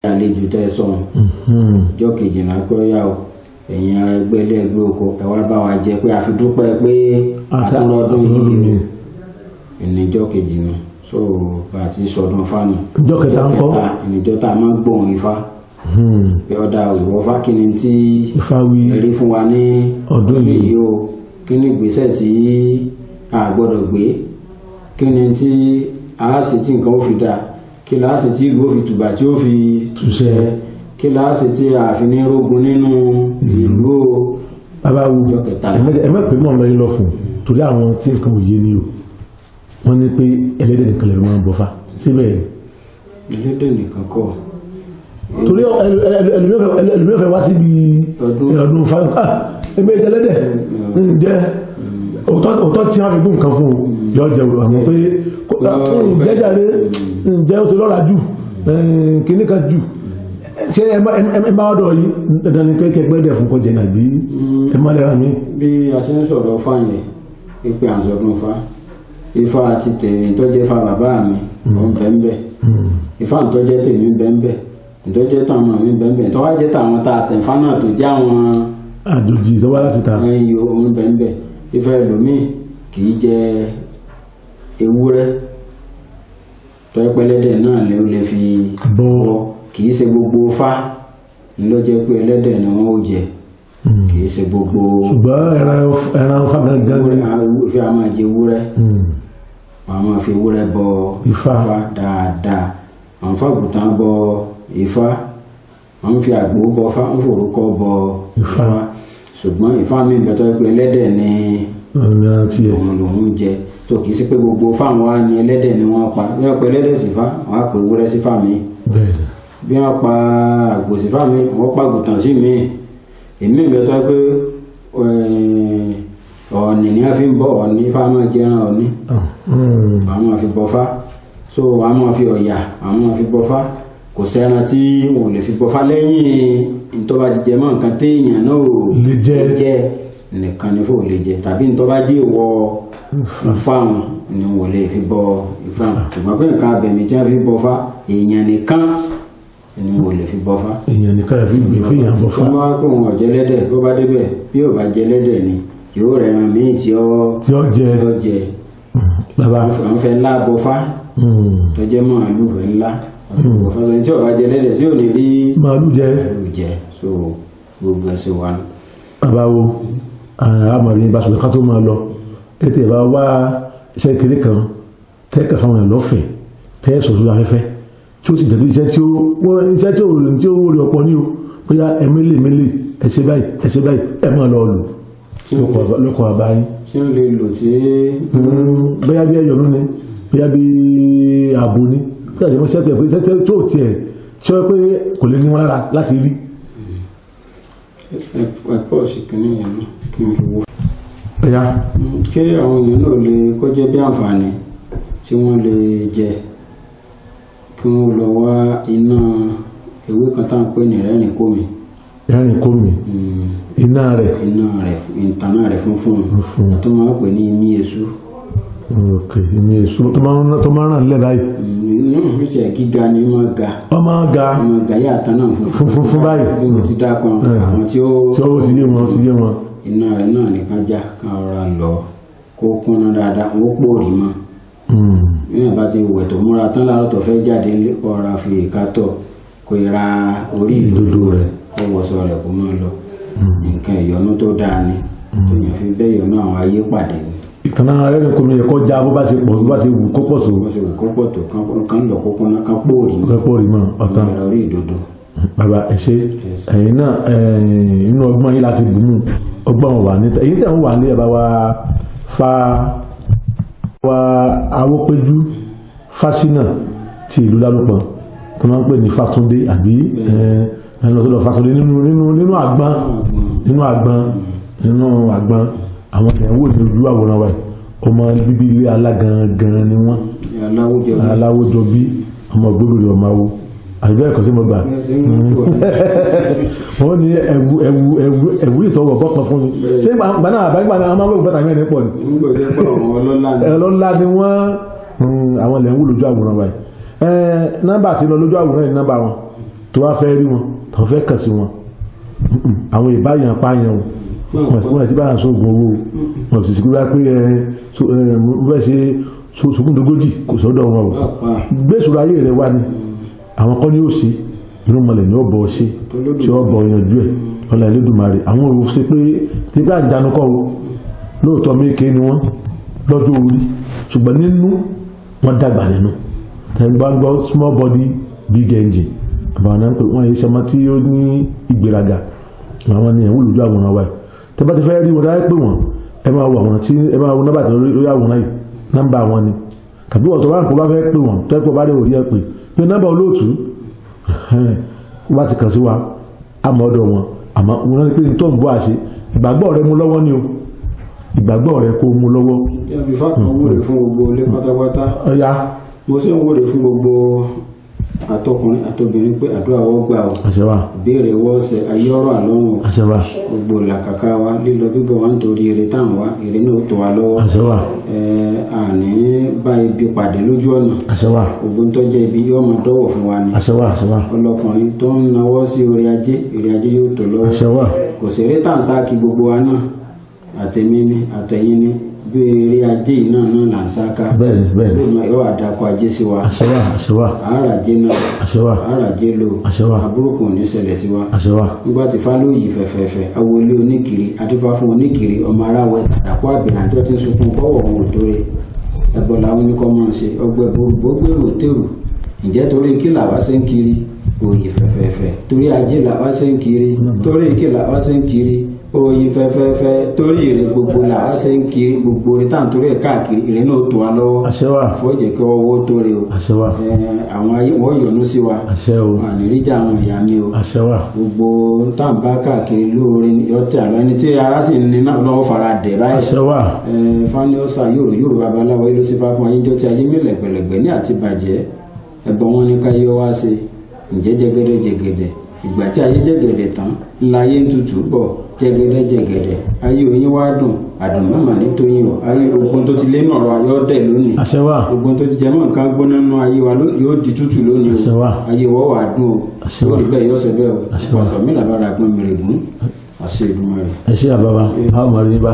àlejò tẹ́ sọ̀hún ọjọ́ kejì náà kọ́ yà ó ẹ̀yin ẹgbẹ́ oko ẹ wá bá wa jẹ pé a fi dúpẹ́ pé àtúndọ́dún yìí ìníjọ́ kejì náà so bá a ti sọdún fáànù ìjọ kẹta ń kọ́ ìníjọ́ tá a máa ń gbóhùn ifá pé ọ̀dà òwúrọ̀ fá kí ni tí ẹ̀rí fún wa ní ọdún yìí o kí ni ìgbésẹ̀ tí a gbọ́dọ̀ gbé kí ni tí a sì tí nǹkan ó fi dáa kí láàṣẹ tí ìlú ó fi tùbà tí ó fi túṣẹ́ kí láàṣẹ tí àfi ní rógun nínú ìlú o. bàbá wo ẹ̀mẹ́ pé mọ̀ lọ́yìn lọ fún torí àwọn tí nǹkan òye ni o wọ́n ní pé ẹlẹ́dẹ̀ nìkan lè máa ń bọ́fá síbẹ̀. ẹlẹ́dẹ̀ nìkan kọ́. torí ẹlòmíràn wá síbi ọdún fáwọn ẹgbẹ́ ẹlẹ́dẹ̀ ǹjẹ́ òótọ́ tí wọ́n fi gún nǹkan fún yọ jẹ́ àwọn pé jẹ́jàre ǹjẹ́ ó ti lọ́ra jù kìíní kan jù ṣé ẹ bá ọ̀dọ̀ yìí dandan ni pé kẹgbẹ́dẹ̀ fún kọjẹ náà bí ẹ má lẹ́ra mi. bí a ṣe ń sọ̀rọ̀ fáyẹn pípẹ́ àǹsọ̀dún fa ifá àti tèmi ìtọ́jẹ́ fa bàbá mi ọ̀n bẹ́ẹ̀ ifá ìtọ́jẹ́ tèmi bẹ́ẹ̀ ìtọ́jẹ́ táwọn mi bẹ́ẹ̀ ìtọ́wájẹ́ táwọn tá a tẹ̀ fá náà tó jẹ́ àwọn àjòjì tó wá láti ta ẹ̀yìn òun bẹ́ẹ̀ ifá ẹlòmíì kì í jẹ ewúrẹ́ tọ́pẹ́lẹ́dẹ̀ náà lè fi bọ́ kì í ṣe gbogbo fá ló jẹ́ pé ẹlẹ́dẹ̀ ni wọ́n ó jẹ kì í ṣe gbogbo. ṣùgbọ́n ẹran fá gangan ni. fi a máa jẹ ewúrẹ́ wọ́n máa fi ewúrẹ́ bọ ifá dáadáa àwọn fàgùtàn bọ ifá wọ́n fi àgbò bọ fá wọ́n forúkọ bọ ifá ṣùgbọ́n ifá mi bẹ̀tọ́ pé ẹlẹ́dẹ̀ ni òun lòun jẹ tó kìí sí pé gbogbo fáwọn wa ni ẹlẹ́dẹ̀ ni wọ́n pa bí wọ́n pa ẹlẹ́dẹ̀ sí fá wọ́n á pè ewúrẹ́ sí fá mi bí wọ́n pa àgbò sí fá mi wọ́n pa àgùntàn sí mi èmi bẹ̀tọ́ pé ọ̀ọ̀nì ni wọ́n fi ń bọ̀ ọ̀ọ̀nì fá máa jẹran ọ̀ọ̀nì àwọn máa fi bọ fá so àwọn máa fi ọ̀yà àwọn máa fi bọ fá kò sẹ́ran tí wọn ò lè fi bọ fá lẹ́yìn tó bá ti jẹ mọ́ nǹkan téèyàn náà ò lè jẹ nìkan ni fò lè jẹ tàbí tó bá jẹ́ ìwọ ìfáwọn ni wọ́n lè fi bọ ìfáwọn ṣùgbọ́n pé nǹkan abẹ̀mí tí wọ́n fi bọ fá èèyàn nìkan ni wọ́n lè fi bọ fá. èèyàn nìkan lè fi gbé fún èèyàn bọ fá. wọ́n wá pé wọn ò jẹ lẹ́dẹ̀ bó bá débẹ̀ bí ò bá jẹ lẹ́dẹ̀ ni yóò rẹ̀ mọ́ míì tí ó jẹ àwọn fẹ́ ńlá bọ fá tó jẹ́ màálù fẹ́ ńlá ọ̀fọ̀sọ̀ tí ò bá jẹ lẹ́dẹ̀ tí ò ní rí màálù jẹ so gbogbo ẹsẹ̀ wa. bàbá wo àmọ̀rin ìbáṣọ̀lẹ̀ ká tó máa lọ ètò ìbá wá iṣẹ́ kéré kan tẹ́ẹ̀kà fáwọn ẹ̀ lọ́fẹ̀ẹ́ tẹ́ẹ̀sọ̀ sórí afẹ́fẹ́ tí ó ti dẹ̀bí iṣẹ́ tí ó rí ọ̀pọ̀ ní o bóyá ẹ̀mẹ́lẹ̀ ẹ̀ṣẹ́ báyìí ẹ̀ máa lọ lò lókọ̀ àbáyín tí ó lè lò tí bóyá bí ẹ̀yọ̀ lónìí bóyá bí ààbò ní tí àjẹmọ́ sẹ́pẹ̀ pé tó tiẹ̀ tí ó pé kò lè ní wọn lára láti rí. ẹ̀pọ̀ sì kìíní yẹn náà kí n fi wó. ẹ̀yà. kí àwọn èèyàn náà lè kọjá bí àǹfààní tí wọ́n lè jẹ kí wọ́n lọ wá iná ewé kan tá à ń pè ní rẹ́rìn kómi. rẹ́rìn kómi. iná rẹ̀. ìtànà rẹ̀ funfun tó máa ń pè ní imí èṣù. ok imí èṣù tó máa ń ràn lẹ́ báyìí. mi tiẹ̀ gíga ni máa ga. ọmọ ga yàtọ̀ náà funfun báyìí. mo ti dá kan àwọn tí ó ti yé wọn. iná rẹ̀ náà nìkan já kan rọra lọ kó kúnná dáadáa wọ́n pòórì mọ́. níyàn bá ti wẹ̀ tó múra tán láàárọ̀ tó fẹ́ jáde ọ̀ra fi ìkátọ̀ kó ra orí ìdodo rẹ̀ kó wọṣọ rẹ̀ kó máa lọ. nǹkan ìyọnu tó dáa ni tó yàn fi bẹ́ẹ̀ yọnu àwọn ayé pàdé ni. ìtànà rẹ́rìn kómi yẹ kó já bó bá ṣe pọ̀ bó bá ṣe wù kó pọ̀ tó. bó ṣe wù kó pọ̀ tó kan lọ kó kúnná kan pòórì mọ́ ọ̀tán. orí ìdodo. bàbá ẹ ṣe ẹ̀yin náà inú ọgbọ́n yìí láti bùnú ọgbọ́n wà ní èyí tẹ̀ ń wà ní ẹ̀bá wa Awópéjú Fáṣínà ti ìlú Lálùpọ̀ tó máa ń pè ní Fátúndé àbí ẹnlọ́tọ́lọ́ Fátúndé nínú àgbọn àwọn ẹ̀wò ní ojú àwòrán wa ọmọ bíbí ilé alágangan ni wọ́n aláwójọ bí ọmọ gbódòdó ọmọ awo àjọ ẹ̀kọ́ tí mo gbà wọ́n ní ẹ̀wù ìtọ́wọ̀ bọ́kan fún mi ṣé gbaná àbágbà náà máa ń wọ́n bọ́ta mẹ́rin pọ̀ ní ọlọ́lá ni wọ́n àwọn ilẹ̀ ń wú lójú àwòrán wa nọ́mbà tí lọ lójú àwòrán ní nọ́mbà wọn tó wá fẹ́ rí wọn tó fẹ́ kàn sí wọn àwọn ìbáyàn pààyàn wọ́n ti báyàn sóògùn owó wọ́n sì sí pé fẹ́ ṣe sókúndógójì kò sọ́dọ̀ wọn o gbèsòrò ayé rẹ̀ wá ní àwọn kọ́ ní ó sí inú mọ̀lẹ̀ ní ọ̀bọ̀ ṣe tí ó bọ̀ yanjú ẹ̀ ọlá Elédùmarè àwọn òun ṣe pé tí bá janukọ́ o lóòótọ́ méèké ni wọ́n lọ́jọ́ orí ṣùgbọ́n nínú wọ́n dàgbà nínú tẹ́gbàgbọ́ small body big engine àbàwọn náà pé wọ́n yẹ sọmọ tí ó ní ìgbéraga àwọn ni ẹ̀wọ̀n lójú àwòrán wa tẹ́ bá ti fẹ́ rí wọn dáa pé wọ́n ẹ máa wo àwọn tí ẹ máa wo nọ́mbà tó lórí àwòrán yìí nọ́mbà wọn ni tàbí wọ́n tó bá ń kó bá fẹ́ pé wọ́n tẹ́pọ̀ bá dé orí ẹ pé nọ́mbà olóòtú wá ti kàn sí wa àmọ́ ọ̀dọ̀ wọn àmọ́ wọn ní pé ní tó ń bọ́ àṣẹ ìgbàgbọ́ rẹ mú lọ́wọ́ ni o ìgbàgbọ́ rẹ kó mú lọ́wọ́. bí fáwọn wúre fún gbogbo ilé pátápátá mo sì ń wúre fún gbogbo àtọkùnrin àtobìnrin pé àdúrà wọ́n gbà ó ìbéèrè wọ́ọ̀sẹ̀ ayọ́rọ̀ àlọ́run gbogbo làkàkà wa lílọ bíbọ̀ wa nítorí eré táwọn wa eré náà tó wa lọ́wọ́ àní bá ibi pàdé lójú ọ̀nà gbogbo tó jẹ́ ibi yóò máa dọ́wọ̀ fún wa ni ọlọ́kùnrin tó ń nawọ́ sí orí ajé eré ajé yóò tó lọ́wọ́ kò sí eré tàǹsà kí gbogbo wa náà àtẹ̀mí ni àtẹ̀yìn ni bí eré ajé náà là ń sáká bẹ́ẹ̀ni yóò àdàkọ ajé sí wa àárajé náà àárajé lò àbúrúkú ní ṣẹlẹ̀ sí wa nígbà tí fálóyì fẹ̀fẹ̀fẹ̀ awolé oníkiri adífá fún oníkiri ọmọ aráwẹ̀ àdàpọ̀ àgbìnà tó ti ń sunkún kọ́wọ̀ ohun tó rẹ̀ ẹ̀bọ̀ làwọn oníkọ́ máa ń ṣe ọgbẹ́ gbogbo tèrò ǹjẹ́ torí kí làwa ṣe ń kiri òyì fẹ̀fẹ̀fẹ̀ torí ajé làwa ṣe ń kiri torí kí làwa ṣe ń kiri oyin fẹ́fẹ́fẹ́ torí èrè gbogbo làwa ṣe ń kiri gbogbo orí táà torí ẹ̀ káàkiri èrè náà tó wa lọ́wọ́ fọ́jẹ̀ kí ọwọ́ tó rè o àwọn ayé wọ́n yọ́nú sí wa àníríjà àwọn ìyá mi o gbogbo táà bá káàkiri lóore ọtí àlọ́ ẹni tí ara sì ní náà lọ́wọ́ fara dẹ̀ báyìí faniosa yòrò babaláwo ló ti fá fún ayéjọ́ tí ayé mélẹ̀ pẹ̀lẹ̀gbẹ̀ ní àti bàjẹ́ ẹ̀bọ̀ wọn ní káyé wá ṣe ǹjẹ́ jẹ́gẹ́dẹ́ ìgbà tí ayé jẹ́gẹ́dẹ́ tán láyé ń tutù bọ̀ jẹ́gẹ́dẹ́ ayé oyin wá dùn àdùn mọ́mà nítorí o ayé ogun tó ti lé náà rọ ayọ́ dẹ̀ lónìí ogun tó ti jẹ mọ́ nǹkan gbóná nú ayé wa yóò di tútù lónìí o ayé wọ́ wà dùn o lórí bẹ́ẹ̀ yọ́ sẹ́ bẹ́ẹ̀ o ọ̀sọ̀ mí làbára gbọ́n mìrègún àṣẹ Èdùmàrè. ẹ ṣé àbábá a ó mọ̀ rí bá.